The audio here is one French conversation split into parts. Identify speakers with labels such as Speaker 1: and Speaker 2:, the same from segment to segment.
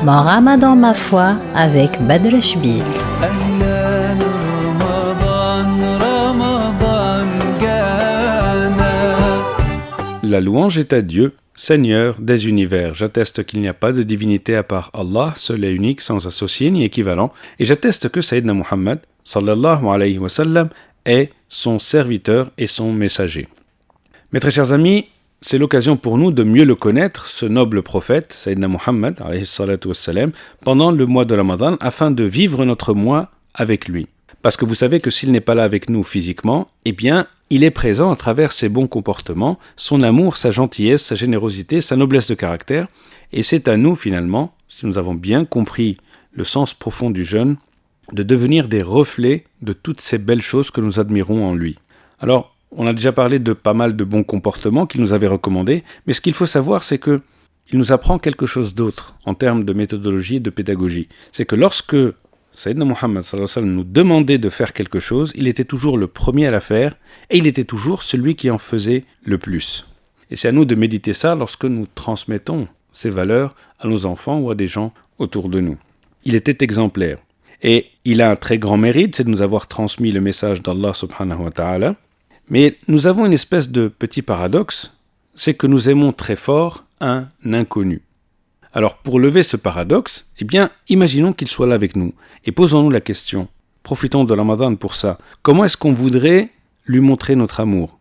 Speaker 1: Mon Ramadan ma foi avec Badr Chbil.
Speaker 2: La louange est à Dieu, Seigneur des univers. J'atteste qu'il n'y a pas de divinité à part Allah, seul et unique, sans associé ni équivalent. Et j'atteste que Sayyidina Muhammad, sallallahu alayhi wa sallam, est son serviteur et son messager. Mes très chers amis, c'est l'occasion pour nous de mieux le connaître, ce noble prophète, Sayyidina Muhammad, alayhi salatu wassalam, pendant le mois de Ramadan, afin de vivre notre mois avec lui. Parce que vous savez que s'il n'est pas là avec nous physiquement, eh bien, il est présent à travers ses bons comportements, son amour, sa gentillesse, sa générosité, sa noblesse de caractère. Et c'est à nous, finalement, si nous avons bien compris le sens profond du jeûne, de devenir des reflets de toutes ces belles choses que nous admirons en lui. Alors, on a déjà parlé de pas mal de bons comportements qu'il nous avait recommandés, mais ce qu'il faut savoir, c'est que il nous apprend quelque chose d'autre en termes de méthodologie et de pédagogie. C'est que lorsque Sayyidina Muhammad sallallahu alayhi wa sallam nous demandait de faire quelque chose, il était toujours le premier à la faire et il était toujours celui qui en faisait le plus. Et c'est à nous de méditer ça lorsque nous transmettons ces valeurs à nos enfants ou à des gens autour de nous. Il était exemplaire. Et il a un très grand mérite, c'est de nous avoir transmis le message d'Allah subhanahu wa ta'ala. Mais nous avons une espèce de petit paradoxe, c'est que nous aimons très fort un inconnu. Alors pour lever ce paradoxe, eh bien imaginons qu'il soit là avec nous et posons-nous la question, profitons de Ramadan pour ça, comment est-ce qu'on voudrait lui montrer notre amour ?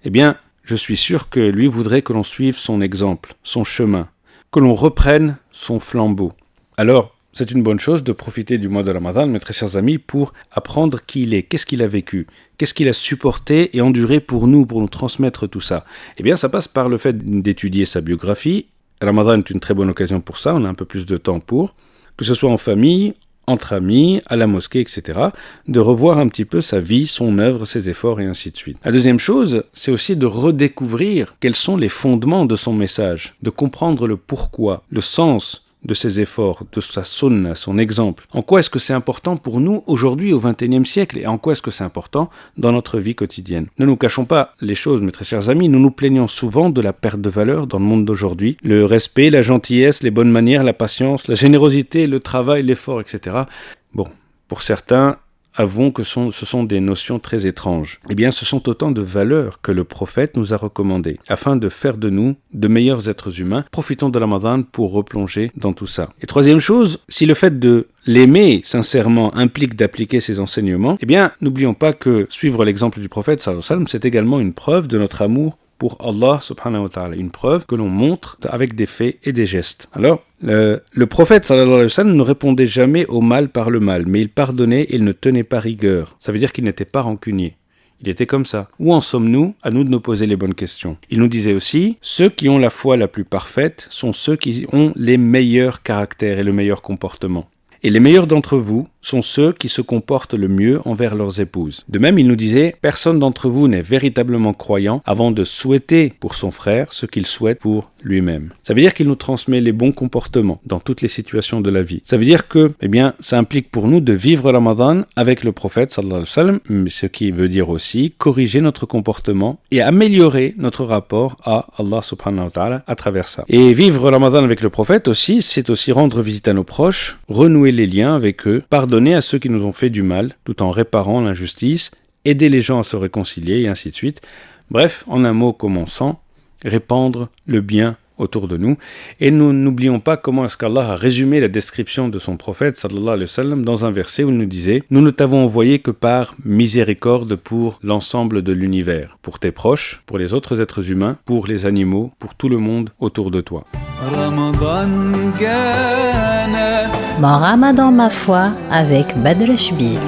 Speaker 2: Eh bien, je suis sûr que lui voudrait que l'on suive son exemple, son chemin, que l'on reprenne son flambeau. Alors, c'est une bonne chose de profiter du mois de Ramadan, mes très chers amis, pour apprendre qui il est, qu'est-ce qu'il a vécu, qu'est-ce qu'il a supporté et enduré pour nous transmettre tout ça. Eh bien, ça passe par le fait d'étudier sa biographie. Ramadan est une très bonne occasion pour ça, on a un peu plus de temps pour, que ce soit en famille, entre amis, à la mosquée, etc., de revoir un petit peu sa vie, son œuvre, ses efforts et ainsi de suite. La deuxième chose, c'est aussi de redécouvrir quels sont les fondements de son message, de comprendre le pourquoi, le sens de ses efforts, de sa sunna, son exemple. En quoi est-ce que c'est important pour nous aujourd'hui au XXIe siècle et en quoi est-ce que c'est important dans notre vie quotidienne ? Ne nous cachons pas les choses, mes très chers amis, nous nous plaignons souvent de la perte de valeur dans le monde d'aujourd'hui. Le respect, la gentillesse, les bonnes manières, la patience, la générosité, le travail, l'effort, etc. Bon, pour certains, avouons que ce sont des notions très étranges. Eh bien, ce sont autant de valeurs que le prophète nous a recommandées, afin de faire de nous de meilleurs êtres humains. Profitons de Ramadan pour replonger dans tout ça. Et troisième chose, si le fait de l'aimer sincèrement implique d'appliquer ses enseignements, eh bien, n'oublions pas que suivre l'exemple du prophète, sallallahu alayhi wa sallam, c'est également une preuve de notre amour pour Allah subhanahu wa ta'ala, une preuve que l'on montre avec des faits et des gestes. Alors, le prophète sallallahu alayhi wa sallam ne répondait jamais au mal par le mal, mais il pardonnait et il ne tenait pas rigueur. Ça veut dire qu'il n'était pas rancunier. Il était comme ça. Où en sommes-nous ? À nous de nous poser les bonnes questions. Il nous disait aussi, ceux qui ont la foi la plus parfaite sont ceux qui ont les meilleurs caractères et le meilleur comportement. Et les meilleurs d'entre vous sont ceux qui se comportent le mieux envers leurs épouses. De même, il nous disait, personne d'entre vous n'est véritablement croyant avant de souhaiter pour son frère ce qu'il souhaite pour lui-même. Ça veut dire qu'il nous transmet les bons comportements dans toutes les situations de la vie. Ça veut dire que, eh bien, ça implique pour nous de vivre Ramadan avec le prophète sallallahu alayhi wa sallam, ce qui veut dire aussi corriger notre comportement et améliorer notre rapport à Allah subhanahu wa ta'ala à travers ça. Et vivre Ramadan avec le prophète aussi, c'est aussi rendre visite à nos proches, renouer les liens avec eux, pardonner à ceux qui nous ont fait du mal, tout en réparant l'injustice, aider les gens à se réconcilier et ainsi de suite. Bref, en un mot comme on sent, répandre le bien autour de nous. Et nous n'oublions pas comment est-ce qu'Allah a résumé la description de son prophète, sallallahu alayhi wa sallam, dans un verset où il nous disait « Nous ne t'avons envoyé que par miséricorde pour l'ensemble de l'univers, pour tes proches, pour les autres êtres humains, pour les animaux, pour tout le monde autour de toi. »
Speaker 1: Mon Ramadan ma foi avec Badr Chbil.